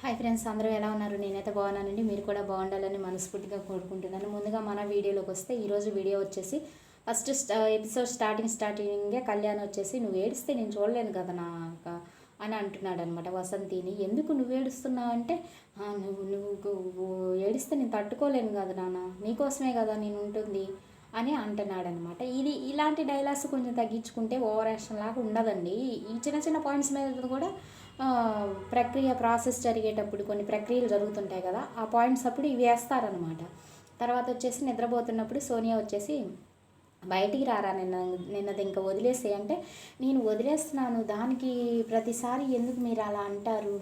Hi friends, అందరూ ఎలా ఉన్నారు? నేనైతే బాగున్నానండి. మీరు కూడా బాగుండాలని మనస్ఫూర్తిగా కోరుకుంటున్నాను. ముందుగా మన వీడియోలోకి వస్తే ఈరోజు వీడియో వచ్చేసి ఫస్ట్ ఎపిసోడ్ స్టార్టింగే కళ్యాణ్ వచ్చేసి నువ్వు ఏడిస్తే నేను చూడలేను కదా అని అంటున్నాడు అనమాట వసంతిని. ఎందుకు నువ్వు ఏడుస్తున్నావు అంటే నువ్వు నువ్వు ఏడిస్తే నేను తట్టుకోలేను కదా నాన్న, నీకోసమే కదా నేను ఉంటుంది అని అంటున్నాడు అనమాట. ఇలాంటి డైలాగ్స్ కొంచెం తగ్గించుకుంటే ఓవర్ యాక్షన్ లాగా ఉండదండి. ఈ చిన్న చిన్న పాయింట్స్ మీద కూడా ప్రాసెస్ జరిగేటప్పుడు కొన్ని ప్రక్రియలు జరుగుతుంటాయి కదా, ఆ పాయింట్స్ అప్పుడు ఇవి వేస్తారనమాట. తర్వాత వచ్చేసి నిద్రపోతున్నప్పుడు సోనియా వచ్చేసి బయటికి రారా, నిన్నది ఇంకా వదిలేసే అంటే నేను వదిలేస్తున్నాను, దానికి ప్రతిసారి ఎందుకు మీరు అలా అంటారు,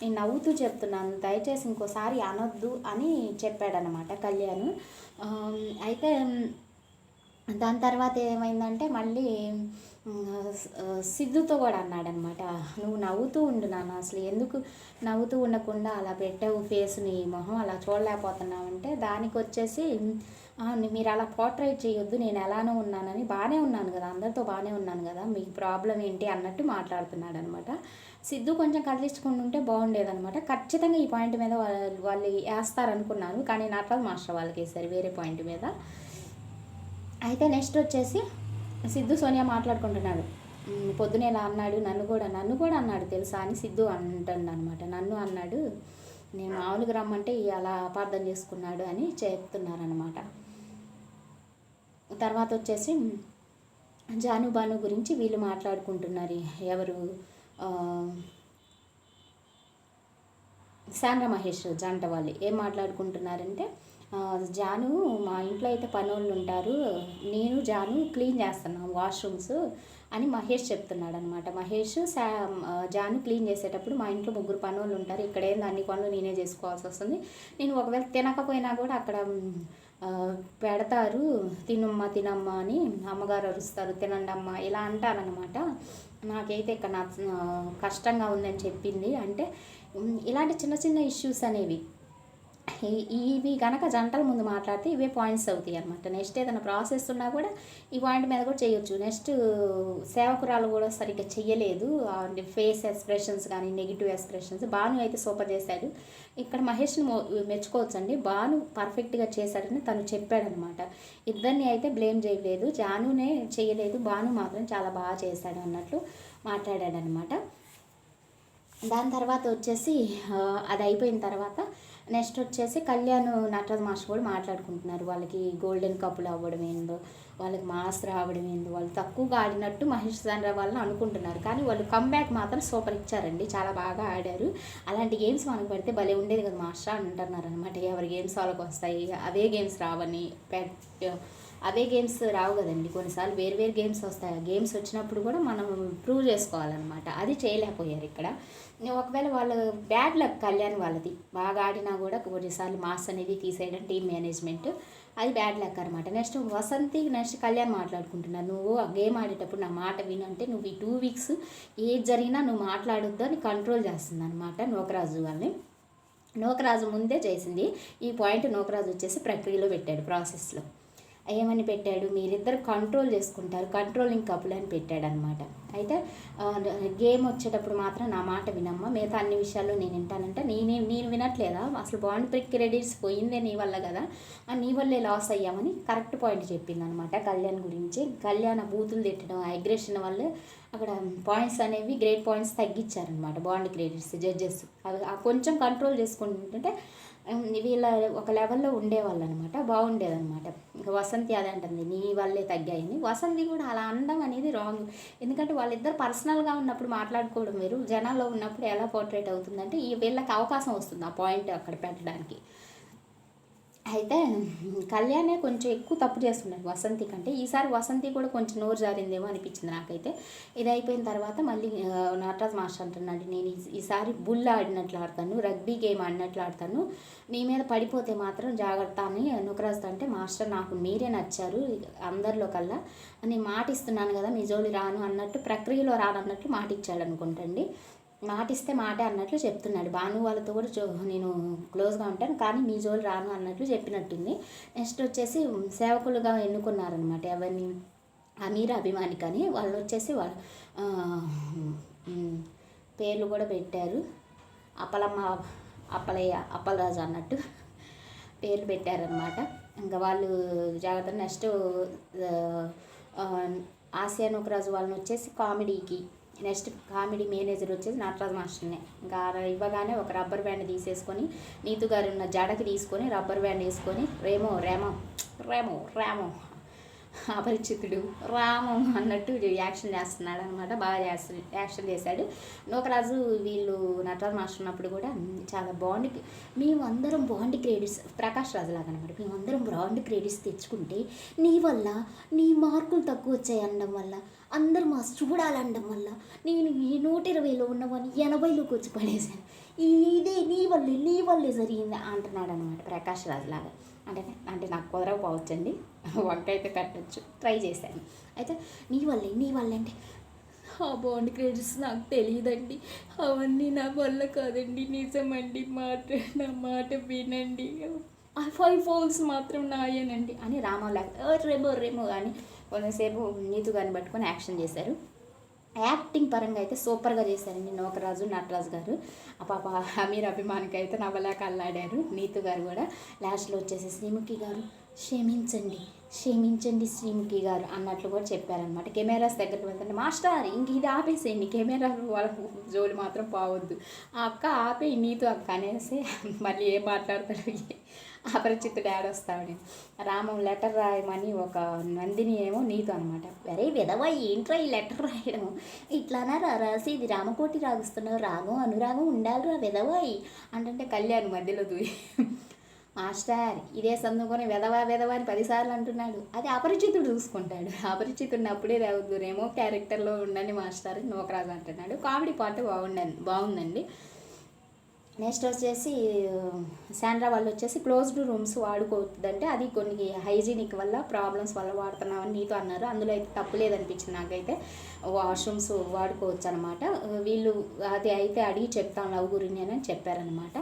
నేను నవ్వుతూ చెప్తున్నాను, దయచేసి ఇంకోసారి అనొద్దు అని చెప్పాడనమాట కళ్యాణ్. అయితే దాని తర్వాత ఏమైందంటే మళ్ళీ సిద్ధుతో కూడా అన్నాడనమాట, నువ్వు నవ్వుతూ ఉండు నాన్న, అసలు ఎందుకు నవ్వుతూ ఉండకుండా అలా పెట్టావు ఫేస్ని, మొహం అలా చూడలేకపోతున్నావు అంటే దానికి వచ్చేసి మీరు అలా పోర్ట్రేట్ చేయొద్దు, నేను ఎలానో ఉన్నానని, బాగానే ఉన్నాను కదా, అందరితో బాగానే ఉన్నాను కదా, మీకు ప్రాబ్లం ఏంటి అన్నట్టు మాట్లాడుతున్నాడు అనమాట. సిద్ధు కొంచెం కదిలించుకుని ఉంటే బాగుండేదనమాట. ఖచ్చితంగా ఈ పాయింట్ మీద వాళ్ళు వేస్తారనుకున్నాను, కానీ నటరాజ్ మాస్టర్ వాళ్ళకి వేసారు వేరే పాయింట్ మీద. అయితే నెక్స్ట్ వచ్చేసి సిద్ధు సోనియా మాట్లాడుకుంటున్నాడు. పొద్దునే ఇలా అన్నాడు, నన్ను కూడా అన్నాడు తెలుసా అని సిద్ధు అంటాడు అనమాట. నన్ను అన్నాడు, నేను మామూలుగా రమ్మంటే అలా అపార్థం చేసుకున్నాడు అని చెప్తున్నారనమాట. తర్వాత వచ్చేసి జాను బాను గురించి వీళ్ళు మాట్లాడుకుంటున్నారు. ఎవరు, శాండ్ర మహేష్ జంట వాళ్ళు ఏం మాట్లాడుకుంటున్నారంటే, జాను మా ఇంట్లో అయితే పనోళ్ళు ఉంటారు, నేను జాను క్లీన్ చేస్తున్నాను వాష్రూమ్స్ అని మహేష్ చెప్తున్నాడు అనమాట. జాను క్లీన్ చేసేటప్పుడు మా ఇంట్లో 3 పనోళ్ళు ఉంటారు, ఇక్కడ ఏంది అన్ని పనులు నేనే చేసుకోవాల్సి వస్తుంది, నేను ఒకవేళ తినకపోయినా కూడా అక్కడ పెడతారు, తినమ్మా అని అమ్మగారు అరుస్తారు, తినండి అమ్మ ఇలా అంటారనమాట. నాకైతే ఇక్కడ కష్టంగా ఉందని చెప్పింది అంటే, ఇలాంటి చిన్న చిన్న ఇష్యూస్ అనేవి ఇవి కనుక జంటల ముందు మాట్లాడితే ఇవే పాయింట్స్ అవుతాయి అనమాట. నెక్స్ట్ ఏదైనా ప్రాసెస్ ఉన్నా కూడా ఈ పాయింట్ మీద కూడా చేయొచ్చు. నెక్స్ట్ సేవకురాలు కూడా సరిగ్గా చెయ్యలేదు, ఫేస్ ఎక్స్ప్రెషన్స్ కానీ నెగిటివ్ ఎక్స్ప్రెషన్స్. భాను అయితే సూపర్ చేశాడు. ఇక్కడ మహేష్ని మెచ్చుకోవచ్చండి, భాను పర్ఫెక్ట్గా చేశాడని తను చెప్పాడనమాట. ఇద్దరిని అయితే బ్లేమ్ చేయలేదు, జానునే చేయలేదు, భాను మాత్రం చాలా బాగా చేశాడు అన్నట్లు మాట్లాడాడనమాట. దాని తర్వాత వచ్చేసి అది అయిపోయిన తర్వాత నెక్స్ట్ వచ్చేసి కళ్యాణ్ నటరాజ్ మాస్టర్ కూడా మాట్లాడుకుంటున్నారు. వాళ్ళకి గోల్డెన్ కప్పులు అవ్వడం ఏందో, వాళ్ళకి మాస్ రావడం ఏందో, వాళ్ళు తక్కువగా ఆడినట్టు మహేష్ చంద్ర వాళ్ళని అనుకుంటున్నారు, కానీ వాళ్ళు కమ్బ్యాక్ మాత్రం సూపర్ ఇచ్చారండి, చాలా బాగా ఆడారు. అలాంటి గేమ్స్ మనకు పడితే భలే ఉండేది కదా మాస్టర్ అంటున్నారు అనమాట. ఎవరి గేమ్స్ వాళ్ళకి వస్తాయి, అవే గేమ్స్ రావని అవే గేమ్స్ రావు కదండి, కొన్నిసార్లు వేరు గేమ్స్ వస్తాయి. గేమ్స్ వచ్చినప్పుడు కూడా మనం ప్రూవ్ చేసుకోవాలన్నమాట, అది చేయలేకపోయారు ఇక్కడ. ఒకవేళ వాళ్ళ బ్యాడ్ లక్ కళ్యాణ్ వాళ్ళది, బాగా ఆడినా కూడా కొన్నిసార్లు మాస్ అనేది తీసేయడం టీమ్ మేనేజ్మెంట్, అది బ్యాడ్ లక్ అనమాట. నెక్స్ట్ కళ్యాణ్ మాట్లాడుకుంటున్నారు, నువ్వు ఆ గేమ్ ఆడేటప్పుడు నా మాట విను అంటే నువ్వు ఈ 2 వీక్స్ ఏది జరిగినా నువ్వు మాట్లాడొద్దు అని కంట్రోల్ చేస్తుంది అనమాట నూకరాజు వాళ్ళని. నూకరాజు ముందే చేసింది ఈ పాయింట్, నూకరాజు వచ్చేసి ప్రక్రియలో పెట్టాడు, ప్రాసెస్లో ఏమని పెట్టాడు, మీరిద్దరు కంట్రోల్ చేసుకుంటారు, కంట్రోలింగ్ కపుల్ అని పెట్టాడు అనమాట. అయితే గేమ్ వచ్చేటప్పుడు మాత్రం నా మాట వినమ్మా, మిగతా అన్ని విషయాల్లో నేను వింటానంటే నేను వినట్లేదా, అసలు బాండ్ క్రెడిట్స్ పోయిందే నీ వల్ల కదా, నీ వల్లే లాస్ అయ్యామని కరెక్ట్ పాయింట్ చెప్పింది అనమాట కళ్యాణ్ గురించి. కళ్యాణ్ బూతులు తిట్టడం, అగ్రెషన్ వల్ల అక్కడ పాయింట్స్ అనేవి గ్రేట్ పాయింట్స్ తగ్గించారనమాట బాండ్ క్రెడిట్స్ జడ్జెస్. అవి కొంచెం కంట్రోల్ చేసుకుంటుంటే వీళ్ళ ఒక లెవెల్లో ఉండేవాళ్ళు అనమాట, బాగుండేదన్నమాట. ఇంకా వసంతి అదే అంటుంది, నీ వల్లే తగ్గాయని. వసంతి కూడా అలా అనడం అనేది రాంగ్, ఎందుకంటే వాళ్ళిద్దరు పర్సనల్గా ఉన్నప్పుడు మాట్లాడుకోవడం వేరు, జనాల్లో ఉన్నప్పుడు ఎలా పోర్ట్రేట్ అవుతుందంటే వీళ్ళకి అవకాశం వస్తుంది ఆ పాయింట్ అక్కడ పెట్టడానికి. అయితే కళ్యాణే కొంచెం ఎక్కువ తప్పు చేస్తున్నాడు వసంతి కంటే. ఈసారి వసంతి కూడా కొంచెం నోరు జారిందేమో అనిపించింది నాకైతే. ఇది అయిపోయిన తర్వాత మళ్ళీ నటరాజ్ మాస్టర్ అంటున్నాడు, నేను ఈసారి బుల్ ఆడినట్లు ఆడతాను, రగ్బీ గేమ్ ఆడినట్లు ఆడతాను, నీ మీద పడిపోతే మాత్రం జాగ్రత్త అని నూకరాజుతో అంటే, మాస్టర్ నాకు మీరే నచ్చారు అందరిలో కల్లా, నేను మాట ఇస్తున్నాను కదా మీ జోలి రాను అన్నట్టు, ప్రక్రియలో రానన్నట్టు మాట ఇచ్చాడు అనుకుంటండి. మాటిస్తే మాటే అన్నట్లు చెప్తున్నాడు. భాను వాళ్ళతో కూడా నేను క్లోజ్గా ఉంటాను, కానీ మీ జోలు రాను అన్నట్లు చెప్పినట్టుంది. నెక్స్ట్ వచ్చేసి సేవకులుగా ఎన్నుకున్నారనమాట ఎవరిని, అమీర్ అభిమాని కానీ, వాళ్ళు వచ్చేసి పేర్లు కూడా పెట్టారు. అప్పలమ్మ, అప్పలయ్య, అప్పలరాజు అన్నట్టు పేర్లు పెట్టారనమాట. ఇంకా వాళ్ళు జాగ్రత్త. నెక్స్ట్ ఆసియా నూకరాజు వాళ్ళని వచ్చేసి కామెడీకి, నెక్స్ట్ కామెడీ మేనేజర్ వచ్చేసి నటరాజు మాస్టర్నే. ఇంకా ఇవ్వగానే ఒక రబ్బర్ బ్యాండ్ తీసేసుకొని నీతు గారు ఉన్న జడకి తీసుకొని రబ్బర్ బ్యాండ్ వేసుకొని రేమో రేమో రేమో రేమో అపరిచితుడు రామం అన్నట్టు యాక్షన్ చేస్తున్నాడు అనమాట. బాగా యాక్షన్ చేశాడు నూకరాజు. వీళ్ళు నటరాజు మాస్టర్ ఉన్నప్పుడు కూడా చాలా బాండ్, మేము అందరం బాండ్ క్రెడిట్స్, ప్రకాష్ రాజు లాగా అనమాట, మేము అందరం బాండ్ క్రెడిట్స్ తెచ్చుకుంటే నీ వల్ల నీ మార్కులు తక్కువ వచ్చాయి అనడం వల్ల, అందరూ మా చూడాలనడం వల్ల నేను ఈ 120లో ఉన్నవాడిని 80లోకి వచ్చి పడేశాను, ఇదే నీ వల్లే జరిగింది అంటున్నాడు అనమాట ప్రకాష్ రాజు లాగా. అంటే నాకు కుదరకపోవచ్చండి, వంక అయితే పెట్టచ్చు, ట్రై చేశాను. అయితే నీ వల్లే అంటే ఆ బాండ్ క్రెడిట్స్ నాకు తెలియదండి, అవన్నీ నా వల్ల కాదండి, నిజమండి, నా మాట వినండి, ఆ 5 ఫోల్స్ మాత్రం నాయేనండి అని రామో రేమో అని కొంతసేపు నీతు గారిని పట్టుకొని యాక్షన్ చేశారు. యాక్టింగ్ పరంగా అయితే సూపర్గా చేశారండి నూకరాజు, నటరాజు గారు. ఆ పాప అమీర్ అభిమానికి అయితే నవ్వలేక అల్లాడారు. నీతు గారు కూడా లాస్ట్లో వచ్చేసి శ్రీముఖి గారు క్షమించండి శ్రీముఖి గారు అన్నట్లు కూడా చెప్పారనమాట. కెమెరాస్ దగ్గరికి వెళ్తుంటే మాస్టర్ ఇంక ఇది ఆపేసేయండి, కెమెరా వాళ్ళ జోలి మాత్రం పోవద్దు, ఆ అక్క ఆపే నీతు అక్క అనేసి మళ్ళీ ఏం మాట్లాడతాడు అపరిచితుడు ఆడొస్తామని. రామం లెటర్ రాయమని ఒక నందిని ఏమో నీతో అనమాట, వెరే విధవా ఏంట్రా ఈ లెటర్ రాయడం, ఇట్లానా రాసి ఇది రామకోటి రాగుస్తున్నావు, రాగం అనురాగం ఉండాలిరా విధవాయి అంటే కళ్యాణ్ మధ్యలో దూరి మాస్టర్ ఇదే చదువుకొని వెధవా అని 10 సార్లు అంటున్నాడు, అది అపరిచితుడు చూసుకుంటాడు, అపరిచితుడిని అప్పుడే రావుద్దురేమో క్యారెక్టర్లో ఉండండి మాస్టర్ నూకరాజు అంటున్నాడు. కామెడీ పార్ట్ బాగుందండి. నెక్స్ట్ వచ్చేసి శాండ్రా వాళ్ళు వచ్చేసి క్లోజ్డ్ రూమ్స్ వాడుకోవద్దంటే అది కొన్ని హైజీనిక్ వల్ల ప్రాబ్లమ్స్ వల్ల వాడుతున్నామని నీతో అన్నారు. అందులో అయితే తప్పు లేదనిపించింది నాకైతే, వాష్రూమ్స్ వాడుకోవచ్చు అనమాట. వీళ్ళు అది అయితే అడిగి చెప్తాను లవ్ గురించి అని చెప్పారనమాట.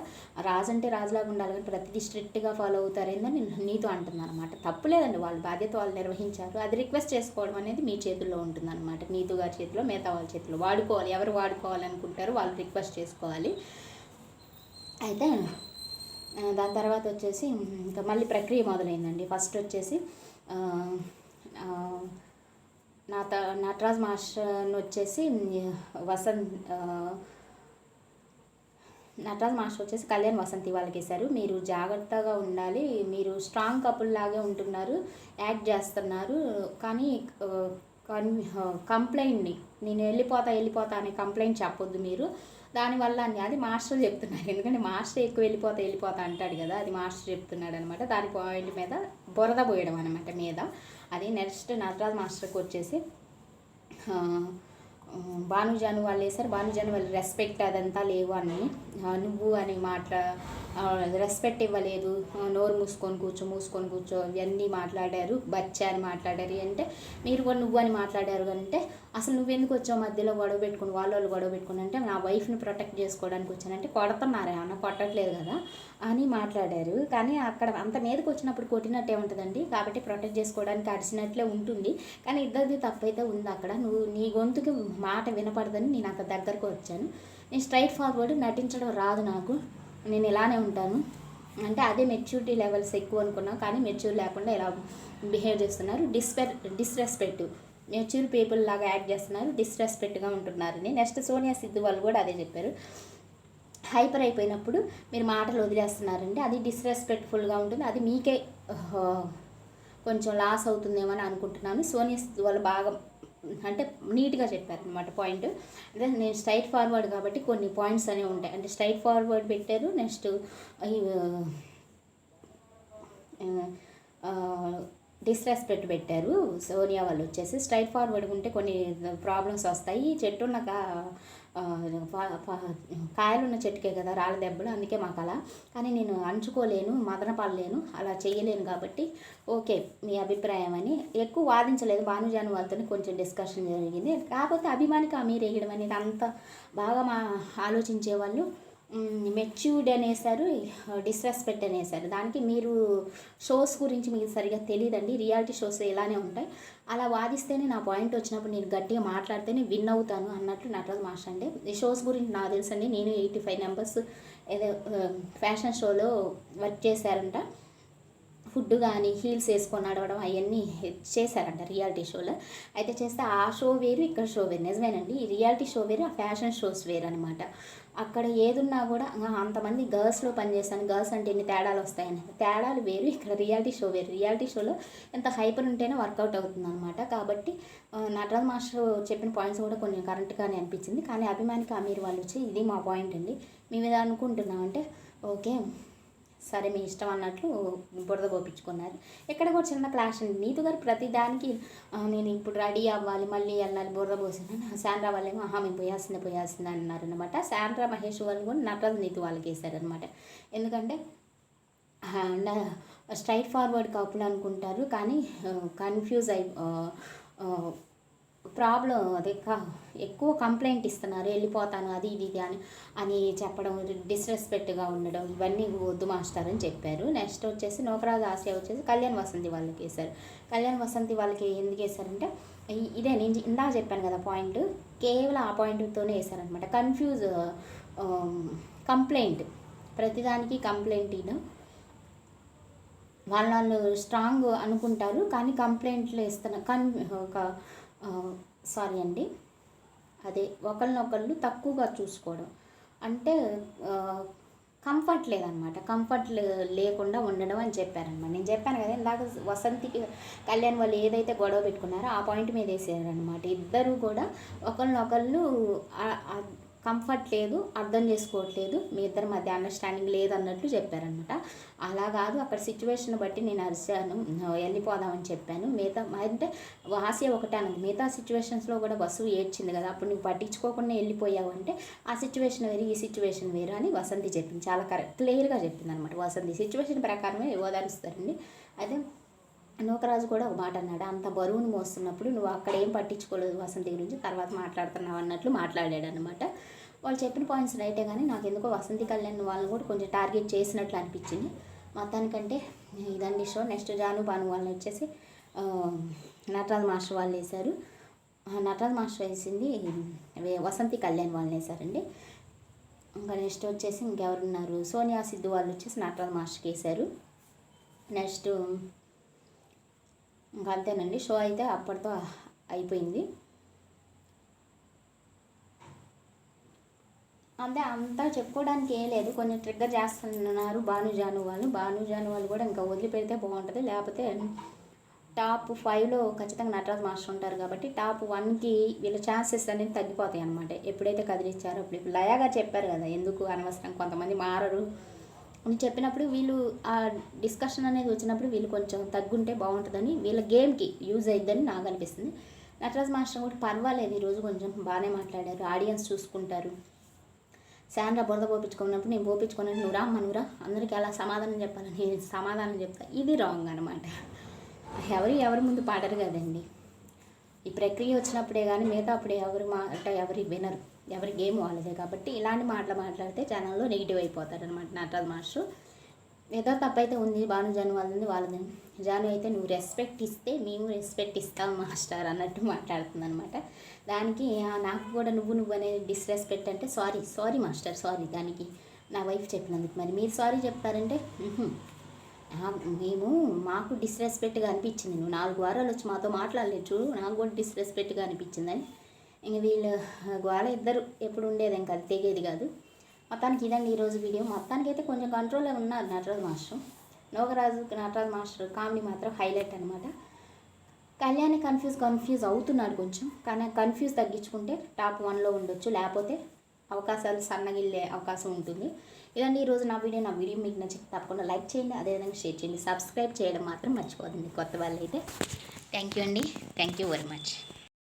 రాజు అంటే రాజులాగా ఉండాలి కానీ ప్రతిదీ స్ట్రిక్ట్గా ఫాలో అవుతారేందని నీతో అంటున్నాను అనమాట. తప్పు లేదండి, వాళ్ళ బాధ్యత వాళ్ళు నిర్వహించారు, అది రిక్వెస్ట్ చేసుకోవడం అనేది మీ చేతుల్లో ఉంటుందన్నమాట, నీతు గారి చేతిలో, మిగతా వాళ్ళ చేతిలో. వాడుకోవాలి, ఎవరు వాడుకోవాలనుకుంటారో వాళ్ళు రిక్వెస్ట్ చేసుకోవాలి. అయితే దాని తర్వాత వచ్చేసి ఇంకా మళ్ళీ ప్రక్రియ మొదలైందండి. ఫస్ట్ వచ్చేసి నటరాజ్ మాస్టర్ని వచ్చేసి నటరాజ్ మాస్టర్ వచ్చేసి కళ్యాణ్ వసంతి వాళ్ళకి వేశారు. మీరు జాగ్రత్తగా ఉండాలి, మీరు స్ట్రాంగ్ కపుల్ లాగే ఉంటున్నారు, యాక్ట్ చేస్తున్నారు, కానీ కంప్లైంట్ని నేను వెళ్ళిపోతా అనే కంప్లైంట్ చెప్పొద్దు మీరు, దానివల్ల అది మాస్టర్ చెప్తున్నారు. ఎందుకంటే మాస్టర్ ఎక్కువ వెళ్ళిపోతా అంటాడు కదా, అది మాస్టర్ చెప్తున్నాడు అనమాట. దాని పాయింట్ మీద బురద పోయడం అనమాట మీద. అది నెక్స్ట్ నటరాజ్ మాస్టర్కి వచ్చేసి భానుజాను వాళ్ళు వేశారు. భానుజాను వాళ్ళు రెస్పెక్ట్ అదంతా లేవు అని, నువ్వు అని రెస్పెక్ట్ ఇవ్వలేదు, నోరు మూసుకొని కూర్చో ఇవన్నీ మాట్లాడారు, బచ్చా అని మాట్లాడారు. అంటే మీరు కూడా నువ్వు అని మాట్లాడారు అంటే అసలు నువ్వెందుకు వచ్చావు మధ్యలో గొడవ పెట్టుకుని, వాళ్ళు గొడవ పెట్టుకుని, అంటే నా వైఫ్ని ప్రొటెక్ట్ చేసుకోవడానికి వచ్చానంటే కొడుతున్నారు, ఏమన్నా కొట్టట్లేదు కదా అని మాట్లాడారు. కానీ అక్కడ అంత మీదకి వచ్చినప్పుడు కొట్టినట్టే ఉంటుందండి, కాబట్టి ప్రొటెక్ట్ చేసుకోవడానికి అడిచినట్లే ఉంటుంది. కానీ ఇద్దరిది తప్పైతే ఉంది అక్కడ, నువ్వు నీ గొంతుకి మాట వినపడదని నేను అంత దగ్గరకు వచ్చాను. నేను స్ట్రైట్ ఫార్వర్డ్ నటించడం రాదు నాకు, నేను ఇలానే ఉంటాను అంటే అదే మెచ్యూరిటీ లెవెల్స్ ఎక్కువ అనుకున్నాను, కానీ మెచ్యూర్ లేకుండా ఇలా బిహేవ్ చేస్తున్నారు. డిస్రెస్పెక్ట్, మెచ్యూర్ పీపుల్ లాగా యాక్ట్ చేస్తున్నారు, డిస్రెస్పెక్ట్గా ఉంటున్నారని. నెక్స్ట్ సోనియా సిద్ధు వాళ్ళు కూడా అదే చెప్పారు, హైపర్ అయిపోయినప్పుడు మీరు మాటలు వదిలేస్తున్నారండి, అది డిస్రెస్పెక్ట్ఫుల్గా ఉంటుంది, అది మీకే కొంచెం లాస్ అవుతుందేమో అని అనుకుంటున్నాను. సోనియా సిద్ధు వాళ్ళు బాగా అంటే నీట్గా చెప్పారనమాట పాయింట్. అంటే నేను స్ట్రైట్ ఫార్వర్డ్ కాబట్టి కొన్ని పాయింట్స్ అనేవి ఉంటాయి, అంటే స్ట్రైట్ ఫార్వర్డ్ పెట్టారు. నెక్స్ట్ డిస్రెస్పెక్ట్ పెట్టారు. సోనియా వాళ్ళు వచ్చేసి స్ట్రైట్ ఫార్వర్డ్ ఉంటే కొన్ని ప్రాబ్లమ్స్ వస్తాయి, చెట్టున్న కాయలున్న చెట్టుకే కదా రాళ్ళ దెబ్బలు, అందుకే మాకు అలా, కానీ నేను అంచుకోలేను, మదన పడలేను, అలా చేయలేను కాబట్టి ఓకే మీ అభిప్రాయం అని ఎక్కువ వాదించలేదు. భానుజాను వాళ్ళతో కొంచెం డిస్కషన్ జరిగింది. కాకపోతే అభిమానికి మీరు వేయడం అనేది అంత బాగా ఆలోచించే వాళ్ళు మెచ్యూర్డ్ అనేసారు, డిస్రెస్పెక్ట్ అనేసారు. దానికి మీరు షోస్ గురించి మీకు సరిగా తెలియదండి, రియాలిటీ షోస్ ఇలానే ఉంటాయి, అలా వాదిస్తేనే నా పాయింట్ వచ్చినప్పుడు నేను గట్టిగా మాట్లాడితేనే విన్ అవుతాను అన్నట్లు నటరాజ్ మాస్టర్ అండి. ఈ షోస్ గురించి నాకు తెలుసండి, నేను 85 మెంబర్స్ ఏదో ఫ్యాషన్ షోలో వర్క్ చేశారంట. ఫుడ్ కానీ హీల్స్ వేసుకొని నడవడం అవన్నీ చేశారంట రియాలిటీ షోలో. అయితే చేస్తే ఆ షో వేరు, ఇక్కడ షో వేరు. నిజమేనండి, ఈ రియాలిటీ షో వేరు, ఆ ఫ్యాషన్ షోస్ వేరు అనమాట. అక్కడ ఏదున్నా కూడా అంతమంది గర్ల్స్లో పనిచేస్తాను, గర్ల్స్ అంటే ఎన్ని తేడాలు వస్తాయని, తేడాలు వేరు, ఇక్కడ రియాలిటీ షో వేరు. రియాలిటీ షోలో ఎంత హైపర్ ఉంటేనే వర్కౌట్ అవుతుంది అనమాట. కాబట్టి నటరాజ్ మాస్టర్ చెప్పిన పాయింట్స్ కూడా కొంచెం కరెక్ట్గానే అనిపించింది. కానీ అభిమానికి అమీర్ వాళ్ళు వచ్చి ఇది మా పాయింట్ అండి, మేము ఇది అనుకుంటున్నామంటే ఓకే సరే మీ ఇష్టం అన్నట్లు బురద పోపించుకున్నారు. ఇక్కడ కూడా చిన్న క్లాష్ అండి. నీతు గారు ప్రతిదానికి నేను ఇప్పుడు రెడీ అవ్వాలి, మళ్ళీ వెళ్ళాలి, బురద పోసిందని. శాండ్రా వాళ్ళేమో మేము పోయాల్సిందే అన్నారు అనమాట. శాండ్రా మహేష్ వాళ్ళు కూడా నటరాజ్ నీతు వాళ్ళకి వేశారనమాట. ఎందుకంటే స్ట్రైట్ ఫార్వర్డ్ కపుల్ అనుకుంటారు, కానీ కన్ఫ్యూజ్ ప్రాబ్లం అదే ఎక్కువ కంప్లైంట్ ఇస్తున్నారు, వెళ్ళిపోతాను అది ఇది అని చెప్పడం, డిస్రెస్పెక్ట్గా ఉండడం, ఇవన్నీ వద్దు మాస్టర్ అని చెప్పారు. నెక్స్ట్ వచ్చేసి నూకరాజు ఆసియా వచ్చేసి కళ్యాణ్ వసంతి వాళ్ళకి వేశారు. కళ్యాణ్ వసంతి వాళ్ళకి ఎందుకు వేశారంటే ఇదే నేను ఇందాక చెప్పాను కదా పాయింట్, కేవలం ఆ పాయింట్తోనే వేశారనమాట. కన్ఫ్యూజ్ కంప్లైంట్, ప్రతిదానికి కంప్లైంట్ వాళ్ళు స్ట్రాంగ్ అనుకుంటారు, కానీ కంప్లైంట్లు ఇస్తున్న సారీ అండి, అదే ఒకరినొకళ్ళు తక్కువగా చూసుకోవడం అంటే కంఫర్ట్ లేదనమాట, కంఫర్ట్ లేకుండా ఉండడం అని చెప్పారనమాట. నేను చెప్పాను కదా ఇందాక వసంతికి కళ్యాణ్ వాళ్ళు ఏదైతే గొడవ పెట్టుకున్నారో ఆ పాయింట్ మీద వేసారనమాట. ఇద్దరు కూడా ఒకరినొకళ్ళు కంఫర్ట్ లేదు, అర్థం చేసుకోవట్లేదు, మీ ఇద్దరి మధ్య అండర్స్టాండింగ్ లేదన్నట్లు చెప్పారనమాట. అలా కాదు, అక్కడ సిచ్యువేషన్ బట్టి నేను అరిశాను, వెళ్ళిపోదామని చెప్పాను. మిగతా అంటే వాసియ ఒకటే అన్నది, మిగతా సిచ్యువేషన్స్లో కూడా బస్సు ఏడ్చింది కదా, అప్పుడు నువ్వు పట్టించుకోకుండా వెళ్ళిపోయావు అంటే ఆ సిచ్యువేషన్ వేరు, ఈ సిచ్యువేషన్ వేరు అని వసంతి చెప్పింది. చాలా క్లియర్గా చెప్పింది అనమాట. వసంతి సిచ్యువేషన్ ప్రకారమే ఓదారుస్తారండి. అయితే నూకరాజు కూడా ఒక మాట అన్నాడు, అంత బరువును మోస్తున్నప్పుడు నువ్వు అక్కడ ఏం పట్టించుకోలేదు వసంతి గురించి, తర్వాత మాట్లాడుతున్నావు అన్నట్లు మాట్లాడాడు అనమాట. వాళ్ళు చెప్పిన పాయింట్స్ రైటే, కానీ నాకు ఎందుకో వసంతి కళ్యాణ్ వాళ్ళని కూడా కొంచెం టార్గెట్ చేసినట్లు అనిపించింది. మొత్తానికంటే ఇదండి షో. నెక్స్ట్ జాను బాను వాళ్ళని వచ్చేసి నటరాజ్ మాస్టర్ వాళ్ళు వేశారు. నటరాజ్ మాస్టర్ వేసింది వసంతి కళ్యాణ్ వాళ్ళని వేశారండి. ఇంకా నెక్స్ట్ వచ్చేసి ఇంకెవరున్నారు, సోనియా సిద్ధు వాళ్ళు వచ్చేసి నటరాజ్ మాస్టర్కి వేశారు. నెక్స్ట్ ఇంకా అంతేనండి, షో అయితే అప్పటితో అయిపోయింది. అంతే, అంతా చెప్పుకోవడానికి ఏం లేదు. కొంచెం ట్రిగ్గర్ చేస్తున్నారు జాను వాళ్ళు కూడా ఇంకా వదిలిపెడితే బాగుంటుంది. లేకపోతే టాప్ 5లో ఖచ్చితంగా నటరాజ్ మాస్టర్ ఉంటారు కాబట్టి టాప్ 1కి వీళ్ళ ఛాన్సెస్ అనేది తగ్గిపోతాయి అనమాట. ఎప్పుడైతే కదిలిచ్చారో ఇప్పుడు లయాగా చెప్పారు కదా, ఎందుకు అనవసరం కొంతమంది మారరు అని చెప్పినప్పుడు వీళ్ళు ఆ డిస్కషన్ అనేది వచ్చినప్పుడు వీళ్ళు కొంచెం తగ్గుంటే బాగుంటుందని, వీళ్ళ గేమ్కి యూజ్ అయిద్దని నాకు అనిపిస్తుంది. నటరాజ్ మాస్టర్ కూడా పర్వాలేదు, ఈరోజు కొంచెం బాగానే మాట్లాడారు, ఆడియన్స్ చూసుకుంటారు. శాండ్రా బురద పోపించుకున్నప్పుడు నేను పోపించుకున్నట్టు నువ్వురా అందరికీ అలా సమాధానం చెప్పాలని సమాధానం చెప్తా, ఇది రాంగ్ అనమాట. ఎవరి ముందు పాడరు కదండి. ఈ ప్రక్రియ వచ్చినప్పుడే కానీ మిగతా అప్పుడే ఎవరి వినరు, ఎవరి గేమ్ వాళ్ళదే. కాబట్టి ఇలాంటి మాటలు మాట్లాడితే ఛానల్లో నెగిటివ్ అయిపోతారు అనమాట నటరాజ్ మాస్టర్. ఏదో తప్పైతే ఉంది, జాను వాళ్ళది. జాను అయితే నువ్వు రెస్పెక్ట్ ఇస్తే మేము రెస్పెక్ట్ ఇస్తాం మాస్టర్ అన్నట్టు మాట్లాడుతుంది అనమాట. దానికి నాకు కూడా నువ్వు అనేది డిస్రెస్పెక్ట్ అంటే సారీ మాస్టర్, సారీ దానికి నా వైఫ్ చెప్పినందుకు. మరి మీరు సారీ చెప్తారంటే మాకు డిస్రెస్పెక్ట్గా అనిపించింది, నువ్వు 4 వారాలు వచ్చి మాతో మాట్లాడలేదు, నాకు కూడా డిస్రెస్పెక్ట్గా అనిపించిందని. ఇంక వీళ్ళు గోళ ఇద్దరు ఎప్పుడు ఉండేది, ఇంకా అది తెగేది కాదు. మొత్తానికి ఇదండి ఈరోజు వీడియో. మొత్తానికి అయితే కొంచెం కంట్రోల్లో ఉన్నారు Nataraj master. Nataraj master comedy మాత్రం హైలైట్ అనమాట. కళ్యాణ్ కన్ఫ్యూజ్ అవుతున్నాడు కొంచెం, కానీ కన్ఫ్యూజ్ తగ్గించుకుంటే టాప్ 1లో ఉండొచ్చు, లేకపోతే అవకాశాలు సన్నగిల్లే అవకాశం ఉంటుంది. ఇదండి ఈరోజు నా వీడియో మీకు నచ్చితే తప్పకుండా లైక్ చేయండి, అదేవిధంగా షేర్ చేయండి, సబ్స్క్రైబ్ చేయడం మాత్రం మర్చిపోదండి కొత్త వాళ్ళు అయితే. థ్యాంక్ యూ అండి, థ్యాంక్ యూ వెరీ మచ్.